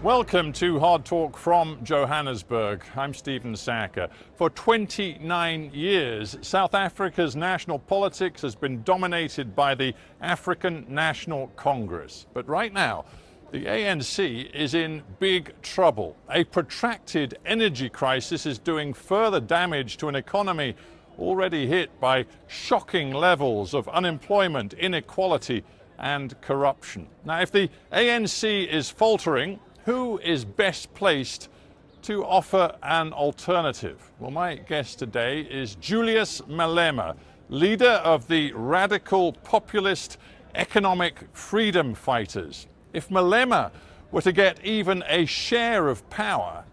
Welcome to Hard Talk from Johannesburg. I'm Stephen Sacker. For 29 years, South Africa's national politics has been dominated by the African National Congress. But right now, the ANC is in big trouble. A protracted energy crisis is doing further damage to an economy already hit by shocking levels of unemployment, inequality, and corruption. Now, if the ANC is faltering, who is best placed to offer an alternative? Well, my guest today is Julius Malema, leader of the radical populist economic freedom fighters. If Malema were to get even a share of power,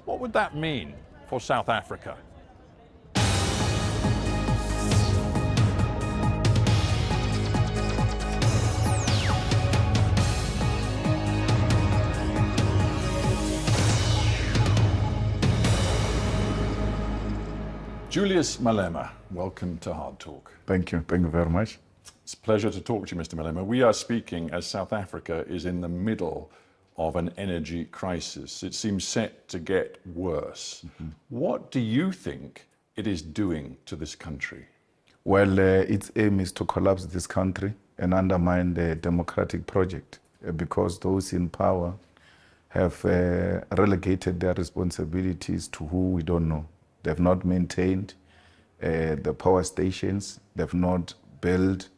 what would that mean for South Africa? Julius Malema, welcome to Hard Talk. Thank you very much. It's a pleasure to talk to you, Mr. Malema. We are speaking as South Africa is in the middle of an energy crisis. It seems set to get worse. What do you think it is doing to this country? Well, its aim is to collapse this country and undermine the democratic project because those in power have relegated their responsibilities to who we don't know. They've not maintained the power stations. They've not built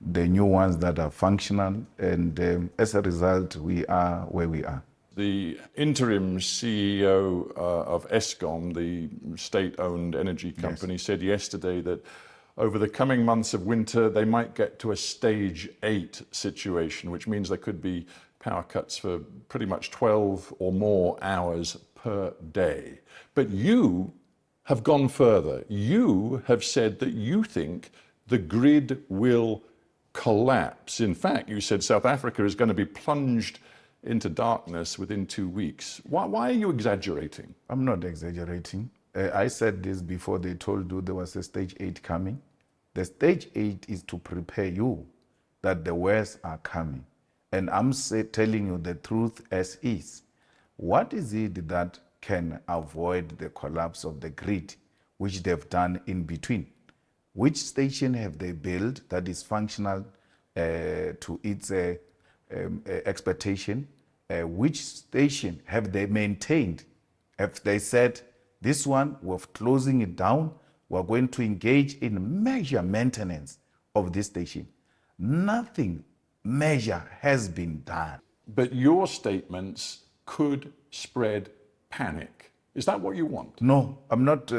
the new ones that are functional. And as a result, we are where we are. The interim CEO of Eskom, the state-owned energy company, said yesterday that over the coming months of winter, they might get to a stage 8 situation, which means there could be power cuts for pretty much 12 or more hours per day. But you have gone further. You have said that you think the grid will collapse. In fact, you said South Africa is going to be plunged into darkness within 2 weeks. Why are you exaggerating? I'm not exaggerating. I said this before they told you there was a stage 8 coming. The stage 8 is to prepare you that the worst are coming. And I'm telling you the truth as is. What is it that can avoid the collapse of the grid, which they've done in between? Which station have they built that is functional to its expectation? Which station have they maintained? Have they said, this one, we're closing it down, we're going to engage in major maintenance of this station? Nothing major has been done. But your statements could spread panic. Is that what you want? No, I'm not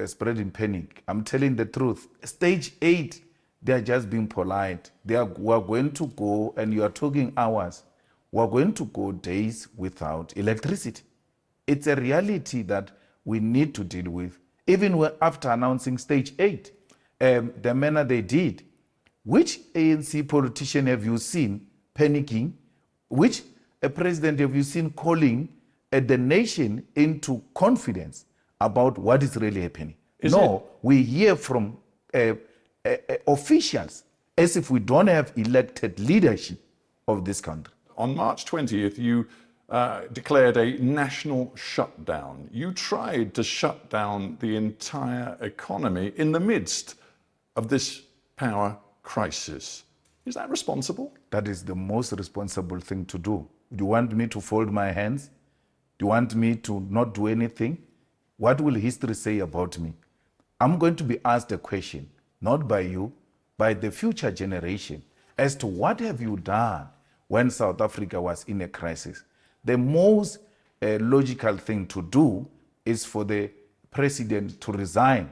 spreading panic. I'm telling the truth. Stage 8, they're just being polite. We're going to go, and you are talking hours, we're going to go days without electricity. It's a reality that we need to deal with, even after announcing stage 8. The manner they did. Which ANC politician have you seen panicking? Which president have you seen calling the nation into confidence about what is really happening? We hear from officials as if we don't have elected leadership of this country. On March 20th, you declared a national shutdown. You tried to shut down the entire economy in the midst of this power crisis. Is that responsible? That is the most responsible thing to do. Do you want me to fold my hands? Do you want me to not do anything? What will history say about me? I'm going to be asked a question, not by you, by the future generation, as to what have you done when South Africa was in a crisis. The most logical thing to do is for the president to resign.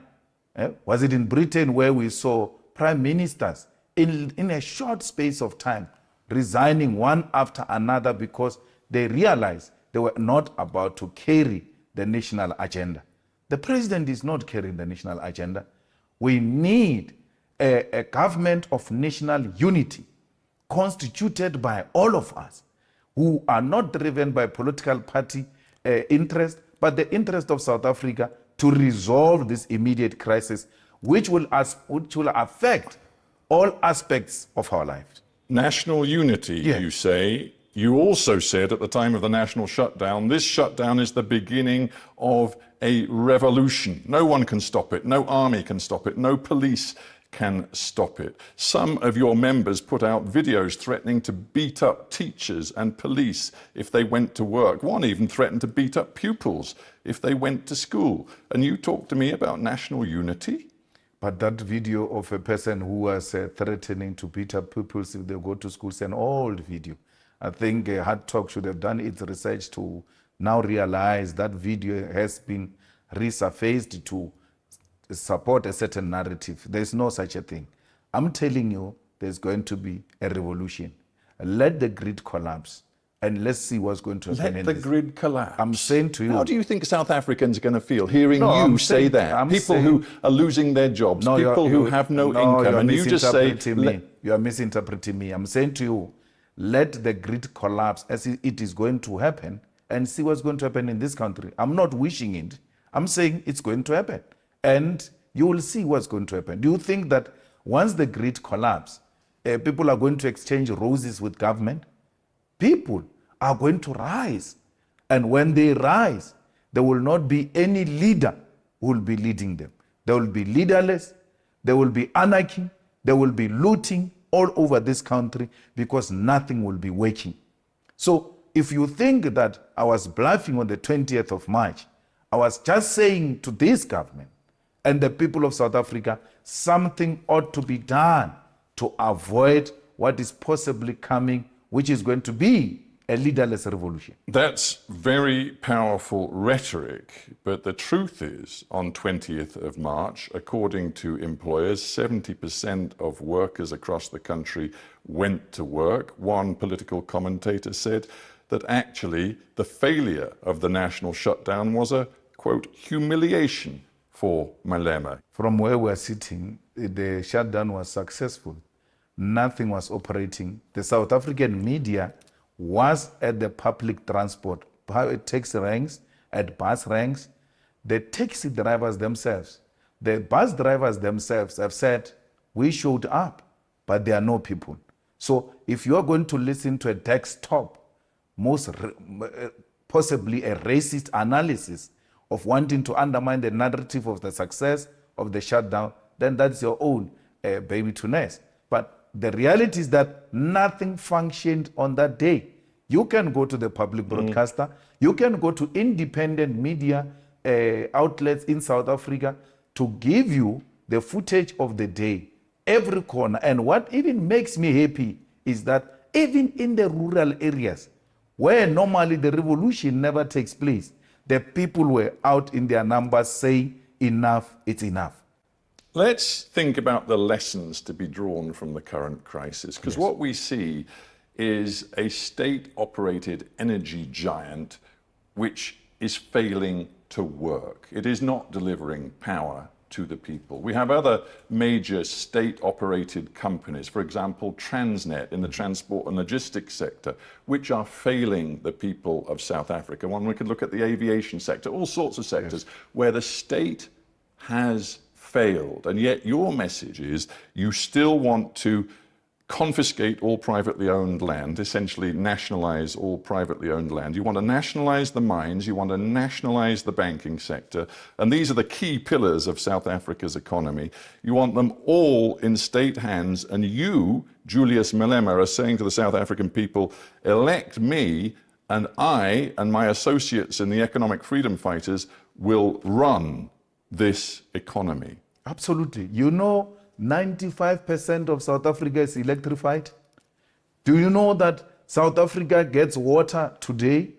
Was it in Britain where we saw prime ministers in a short space of time resigning one after another because they realized they were not about to carry the national agenda? The president is not carrying the national agenda. We need a government of national unity constituted by all of us who are not driven by political party interest, but the interest of South Africa to resolve this immediate crisis, which will affect all aspects of our lives. National unity, Yeah. you say. You also said at the time of the national shutdown, this shutdown is the beginning of a revolution. No one can stop it. No army can stop it. No police can stop it. Some of your members put out videos threatening to beat up teachers and police if they went to work. One even threatened to beat up pupils if they went to school. And you talk to me about national unity? But that video of a person who was threatening to beat up pupils if they go to school is an old video. I think Hard Talk should have done its research to now realize that video has been resurfaced to support a certain narrative. There's no such a thing. I'm telling you, there's going to be a revolution. Let the grid collapse and let's see what's going to happen. Let the grid collapse. I'm saying to you. How do you think South Africans are going to feel hearing you say that? People who are losing their jobs, people who have no income, and you just say... You are misinterpreting me. I'm saying to you, let the grid collapse as it is going to happen and see what's going to happen in this country. I'm not wishing it. I'm saying it's going to happen. And you will see what's going to happen. Do you think that once the grid collapses, people are going to exchange roses with government? People are going to rise. And when they rise, there will not be any leader who will be leading them. There will be leaderless, there will be anarchy, there will be looting all over this country because nothing will be working. So if you think that I was bluffing on the 20th of March, I was just saying to this government and the people of South Africa, something ought to be done to avoid what is possibly coming, which is going to be a leaderless revolution. That's very powerful rhetoric, but the truth is, on 20th of March, according to employers, 70% of workers across the country went to work. One political commentator said that actually the failure of the national shutdown was a, quote, humiliation for Malema. From where we're sitting, the shutdown was successful. Nothing was operating. The South African media was at the public transport, taxi ranks, at bus ranks. The taxi drivers themselves, the bus drivers themselves have said, we showed up, but there are no people. So if you're going to listen to a desktop, possibly a racist analysis of wanting to undermine the narrative of the success of the shutdown, then that's your own baby to nest. But the reality is that nothing functioned on that day. You can go to the public broadcaster, you can go to independent media outlets in South Africa to give you the footage of the day, every corner. And what even makes me happy is that even in the rural areas, where normally the revolution never takes place, the people were out in their numbers saying, enough, it's enough. Let's think about the lessons to be drawn from the current crisis, because what we see is a state-operated energy giant which is failing to work. It is not delivering power to the people. We have other major state-operated companies, for example, Transnet in the transport and logistics sector, which are failing the people of South Africa. One, we could look at the aviation sector, all sorts of sectors where the state has failed. And yet your message is you still want to confiscate all privately owned land, essentially nationalize all privately owned land. You want to nationalize the mines, you want to nationalize the banking sector, and these are the key pillars of South Africa's economy. You want them all in state hands, and you, Julius Malema, are saying to the South African people, elect me, and I and my associates in the economic freedom fighters will run this economy. Absolutely. You know, 95% of South Africa is electrified. Do you know that South Africa gets water today?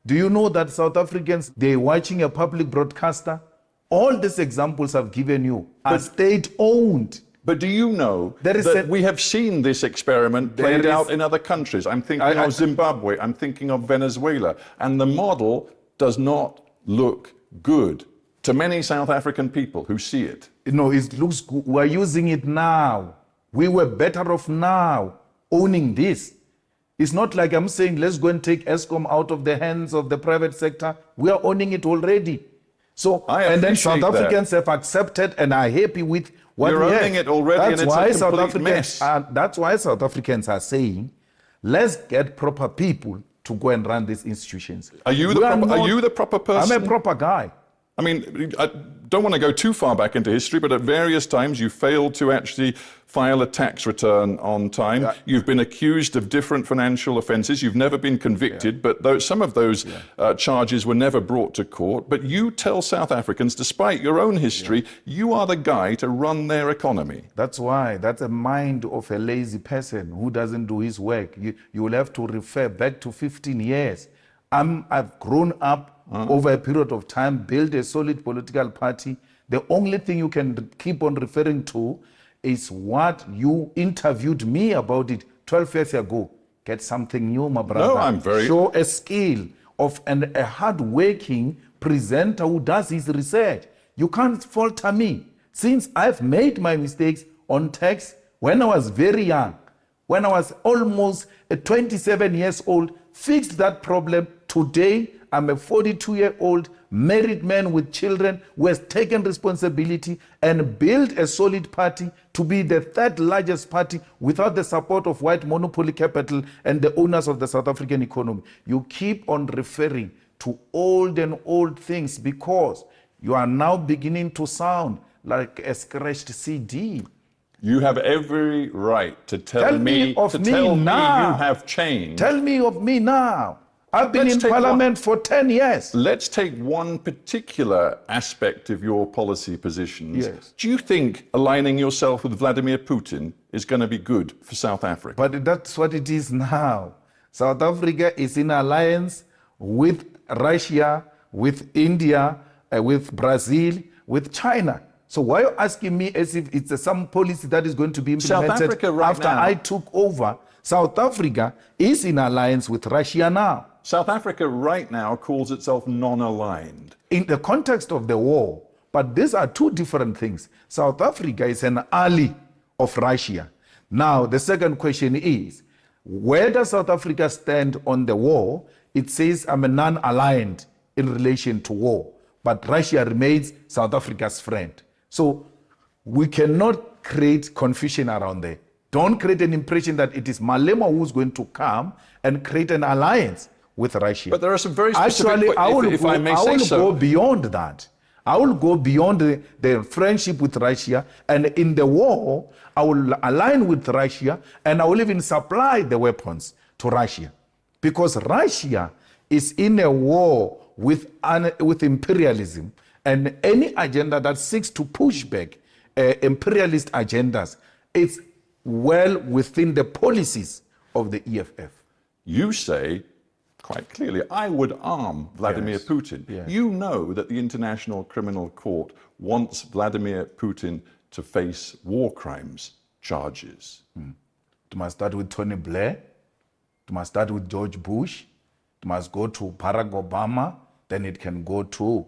Do you know that South Africans, they're watching a public broadcaster? All these examples I've given you are state-owned. But do you know that we have seen this experiment played out in other countries? I'm thinking of Zimbabwe, I'm thinking of Venezuela, and the model does not look good to many South African people who see it. No, it looks good. We're using it now. We were better off now owning this. It's not like I'm saying, let's go and take Eskom out of the hands of the private sector. We are owning it already. So, and then South Africans have accepted and are happy with what You're owning it already, and it's a complete mess. That's why South Africans are saying Let's get proper people to go and run these institutions. Are you the proper person? I'm a proper guy. I mean, I don't want to go too far back into history, but at various times you failed to actually file a tax return on time. Yeah. You've been accused of different financial offences. You've never been convicted, but some of those charges were never brought to court. But you tell South Africans, despite your own history, you are the guy to run their economy. That's why. That's a mind of a lazy person who doesn't do his work. You will have to refer back to 15 years. I've grown up over a period of time, build a solid political party. The only thing you can keep on referring to is what you interviewed me about it 12 years ago. Get something new, my brother. No, I'm very... Show a skill of a hard-working presenter who does his research. You can't falter me. Since I've made my mistakes on tax when I was very young, when I was almost 27 years old, fixed that problem. Today, I'm a 42-year-old married man with children who has taken responsibility and built a solid party to be the third largest party without the support of white monopoly capital and the owners of the South African economy. You keep on referring to old and old things because you are now beginning to sound like a scratched CD. You have every right to tell me you have changed. Tell me of me now. I've been in Parliament for 10 years. Let's take one particular aspect of your policy positions. Yes. Do you think aligning yourself with Vladimir Putin is going to be good for South Africa? But that's what it is now. South Africa is in alliance with Russia, with India, with Brazil, with China. So why are you asking me as if it's some policy that is going to be implemented after I took over? South Africa is in alliance with Russia now. South Africa right now calls itself non-aligned. In the context of the war, but these are two different things. South Africa is an ally of Russia. Now, the second question is, where does South Africa stand on the war? It says I'm a non-aligned in relation to war, but Russia remains South Africa's friend. So we cannot create confusion around there. Don't create an impression that it is Malema who's going to come and create an alliance with Russia. But there are some very specific... Actually, I will go beyond that. I will go beyond the friendship with Russia, and in the war, I will align with Russia, and I will even supply the weapons to Russia. Because Russia is in a war with imperialism, and any agenda that seeks to push back imperialist agendas, it's well within the policies of the EFF. You say, quite clearly, I would arm Vladimir Putin. Yes. You know that the International Criminal Court wants Vladimir Putin to face war crimes charges. It must start with Tony Blair. It must start with George Bush. It must go to Barack Obama. Then it can go to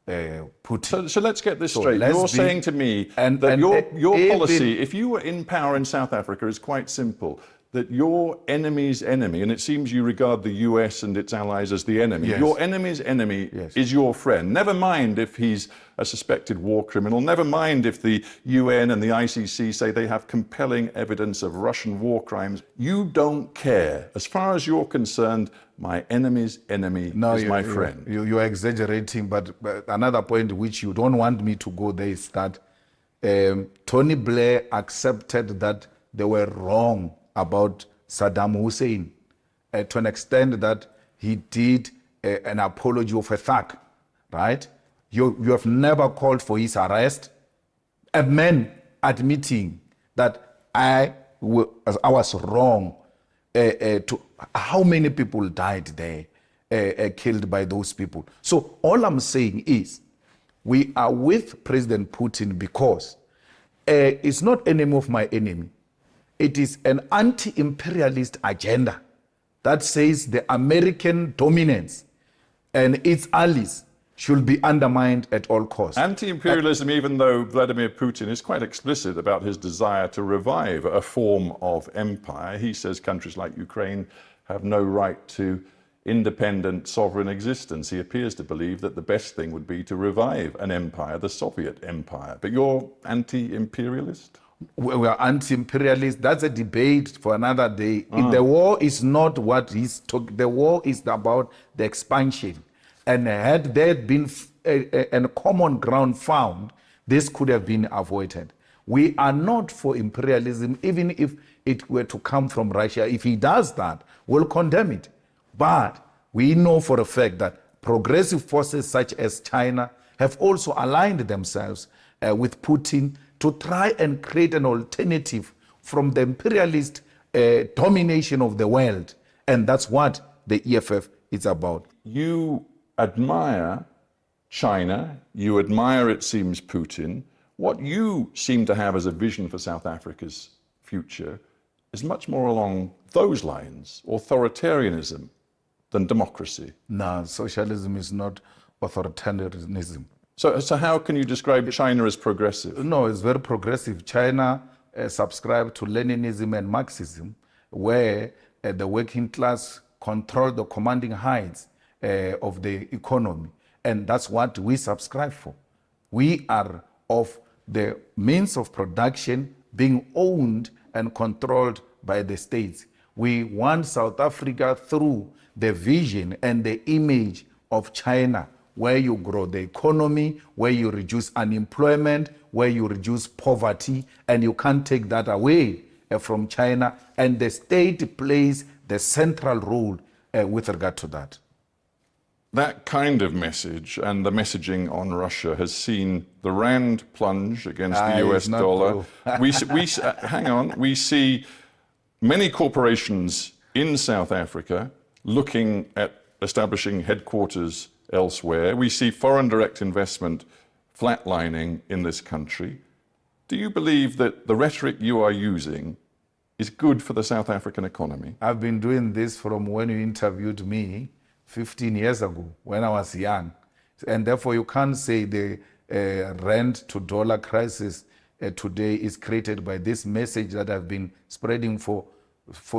Putin. So let's get this straight. You're saying to me that your policy, if you were in power in South Africa, is quite simple. That your enemy's enemy, and it seems you regard the US and its allies as the enemy, your enemy's enemy is your friend. Never mind if he's a suspected war criminal, never mind if the UN and the ICC say they have compelling evidence of Russian war crimes. You don't care. As far as you're concerned, my enemy's enemy is my friend. You're exaggerating, but another point which you don't want me to go there is that Tony Blair accepted that they were wrong about Saddam Hussein to an extent that he did an apology of a thug, right? You have never called for his arrest. A man admitting that I was wrong. To how many people died there, killed by those people. So all I'm saying is we are with President Putin because it's not enemy of my enemy. It is an anti-imperialist agenda that says the American dominance and its allies should be undermined at all costs. Anti-imperialism, even though Vladimir Putin is quite explicit about his desire to revive a form of empire. He says countries like Ukraine have no right to independent sovereign existence. He appears to believe that the best thing would be to revive an empire, the Soviet empire. But you're anti-imperialist? We are anti-imperialist. That's a debate for another day. The war is not what he's talking. The war is about the expansion. And had there been a common ground found, this could have been avoided. We are not for imperialism, even if it were to come from Russia. If he does that, we'll condemn it. But we know for a fact that progressive forces such as China have also aligned themselves with Putin to try and create an alternative from the imperialist domination of the world. And that's what the EFF is about. You admire China, you admire, it seems, Putin. What you seem to have as a vision for South Africa's future is much more along those lines, authoritarianism than democracy. No, socialism is not authoritarianism. So how can you describe China as progressive? No, it's very progressive. China subscribed to Leninism and Marxism, where the working class control the commanding heights of the economy. And that's what we subscribe for. We are of the means of production being owned and controlled by the states. We want South Africa through the vision and the image of China, where you grow the economy, where you reduce unemployment, where you reduce poverty, and you can't take that away from China. And the state plays the central role with regard to that. That kind of message and the messaging on Russia has seen the rand plunge against the US dollar. Hang on, we see many corporations in South Africa looking at establishing headquarters elsewhere. We see foreign direct investment flatlining in this country. Do you believe that the rhetoric you are using is good for the South African economy? I've been doing this from when you interviewed me 15 years ago, when I was young. And therefore you can't say the rand to dollar crisis today is created by this message that I've been spreading for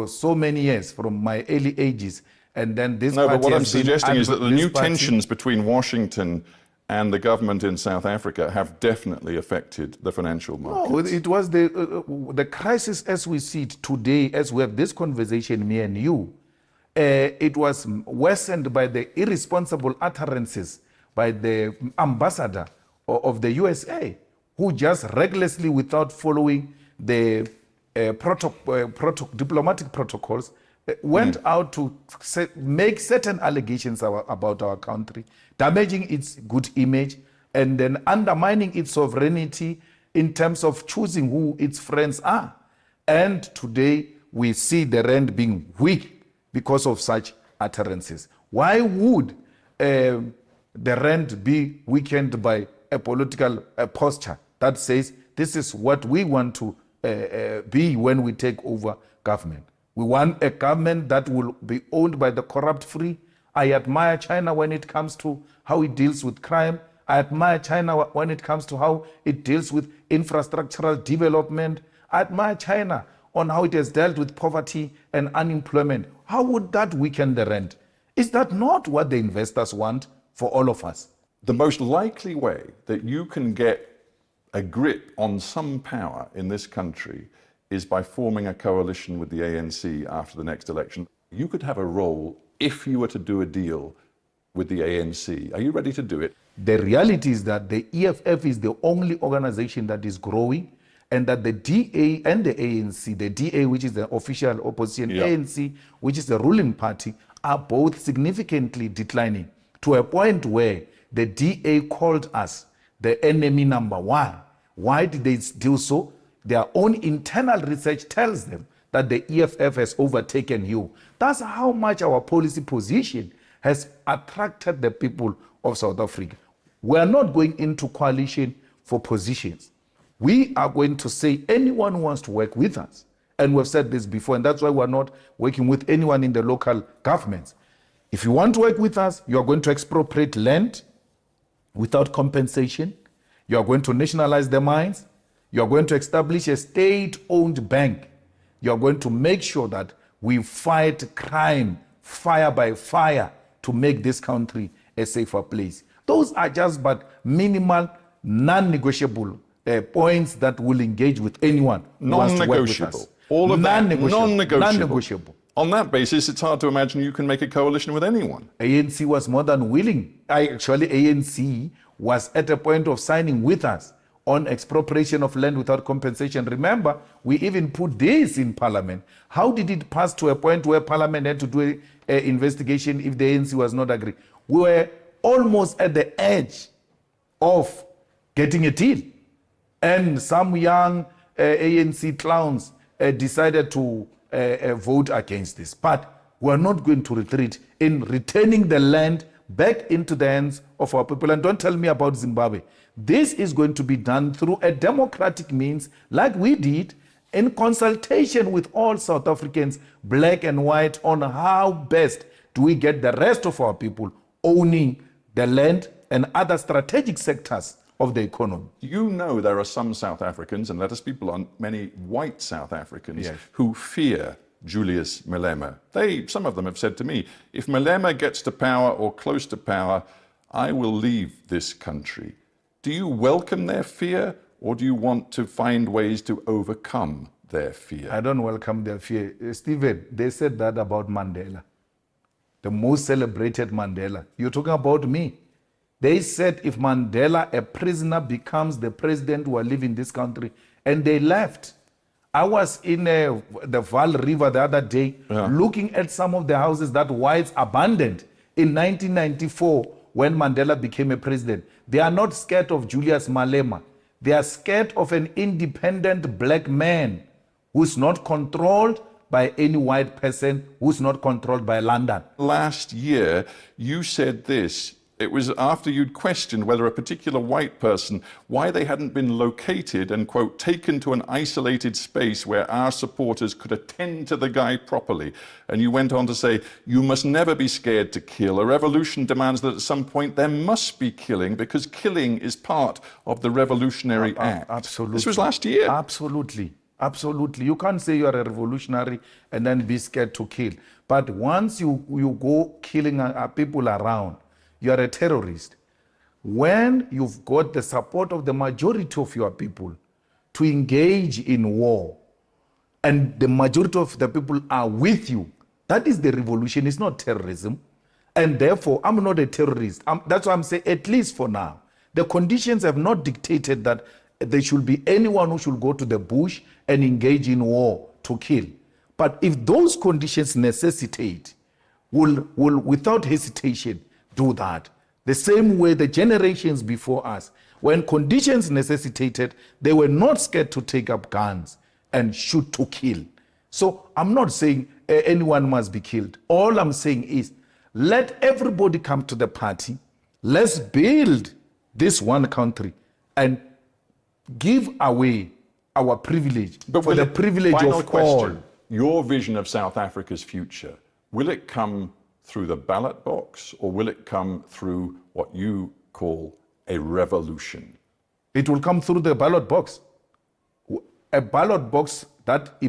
so many years, from my early ages. And then this but what I'm suggesting is that the new tensions between Washington and the government in South Africa have definitely affected the financial markets. No, it was the crisis as we see it today, as we have this conversation, me and you. It was worsened by the irresponsible utterances by the ambassador of the USA, who just recklessly, without following the diplomatic protocols, went out to make certain allegations about our country, damaging its good image, and then undermining its sovereignty in terms of choosing who its friends are. And today we see the rand being weak because of such utterances. Why would the rand be weakened by a political posture that says this is what we want to be when we take over government? We want a government that will be owned by the corrupt free. I admire China when it comes to how it deals with crime. I admire China when it comes to how it deals with infrastructural development. I admire China on how it has dealt with poverty and unemployment. How would that weaken the rand? Is that not what the investors want for all of us? The most likely way that you can get a grip on some power in this country is by forming a coalition with the ANC after the next election. You could have a role if you were to do a deal with the ANC. Are you ready to do it? The reality is that the EFF is the only organization that is growing, and that the DA and the ANC, the DA, which is the official opposition, ANC, which is the ruling party, are both significantly declining to a point where the DA called us the enemy number one. Why did they do so? Their own internal research tells them that the EFF has overtaken you. That's how much our policy position has attracted the people of South Africa. We are not going into coalition for positions. We are going to say anyone who wants to work with us, and we've said this before, and that's why we're not working with anyone in the local governments. If you want to work with us, you are going to expropriate land without compensation. You are going to nationalize the mines. You are going to establish a state-owned bank. You are going to make sure that we fight crime fire by fire to make this country a safer place. Those are just but minimal, non-negotiable points that will engage with anyone who wants to work with us. All of that, non-negotiable. Non-negotiable. On that basis, it's hard to imagine you can make a coalition with anyone. ANC was more than willing. Actually, ANC was at a point of signing with us on expropriation of land without compensation. Remember, we even put this in Parliament. How did it pass to a point where Parliament had to do an investigation if the ANC was not agreeing? We were almost at the edge of getting a deal. And some young ANC clowns decided to vote against this. But we're not going to retreat in returning the land back into the hands of our people. And don't tell me about Zimbabwe. This is going to be done through a democratic means, like we did, in consultation with all South Africans, black and white, on how best do we get the rest of our people owning the land and other strategic sectors of the economy. You know there are some South Africans, and let us be blunt, many white South Africans, who fear Julius Malema. Some of them have said to me, if Malema gets to power or close to power, I will leave this country. Do you welcome their fear, or do you want to find ways to overcome their fear? I don't welcome their fear. Stephen, they said that about Mandela, the most celebrated Mandela. You're talking about me. They said if Mandela, a prisoner, becomes the president, who will live in this country, and they left. I was in the Vaal River the other day, looking at some of the houses that whites abandoned in 1994 when Mandela became a president. They are not scared of Julius Malema. They are scared of an independent black man who's not controlled by any white person, who's not controlled by London. Last year, you said this. It was after you'd questioned whether a particular white person, why they hadn't been located and, quote, taken to an isolated space where our supporters could attend to the guy properly. And you went on to say, you must never be scared to kill. A revolution demands that at some point there must be killing, because killing is part of the revolutionary act. Absolutely. This was last year. Absolutely. Absolutely. You can't say you are a revolutionary and then be scared to kill. But once you go killing people around, you are a terrorist. When you've got the support of the majority of your people to engage in war, and the majority of the people are with you, that is the revolution. It's not terrorism. And therefore, I'm not a terrorist. That's why I'm saying, at least for now, the conditions have not dictated that there should be anyone who should go to the bush and engage in war to kill. But if those conditions necessitate, will without hesitation do that. The same way the generations before us, when conditions necessitated, they were not scared to take up guns and shoot to kill. So I'm not saying anyone must be killed. All I'm saying is, let everybody come to the party. Let's build this one country and give away our privilege, but for the privilege of all. Your vision of South Africa's future, will it come through the ballot box, or will it come through what you call a revolution? It will come through the ballot box. A ballot box that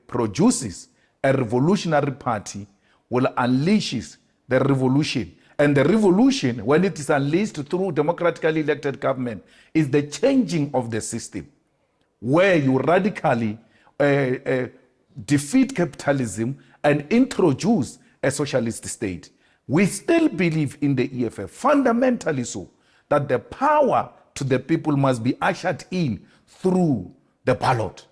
produces a revolutionary party will unleash the revolution. And the revolution, when it is unleashed through democratically elected government, is the changing of the system, where you radically defeat capitalism and introduce a socialist state. We still believe in the EFF, fundamentally so, that the power to the people must be ushered in through the ballot.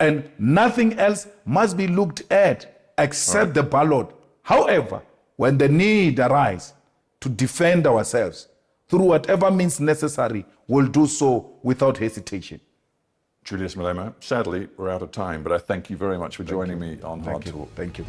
And nothing else must be looked at except the ballot. However, when the need arises to defend ourselves through whatever means necessary, we'll do so without hesitation. Julius Malema, sadly, we're out of time, but I thank you very much for joining me on Hard Talk. Thank you.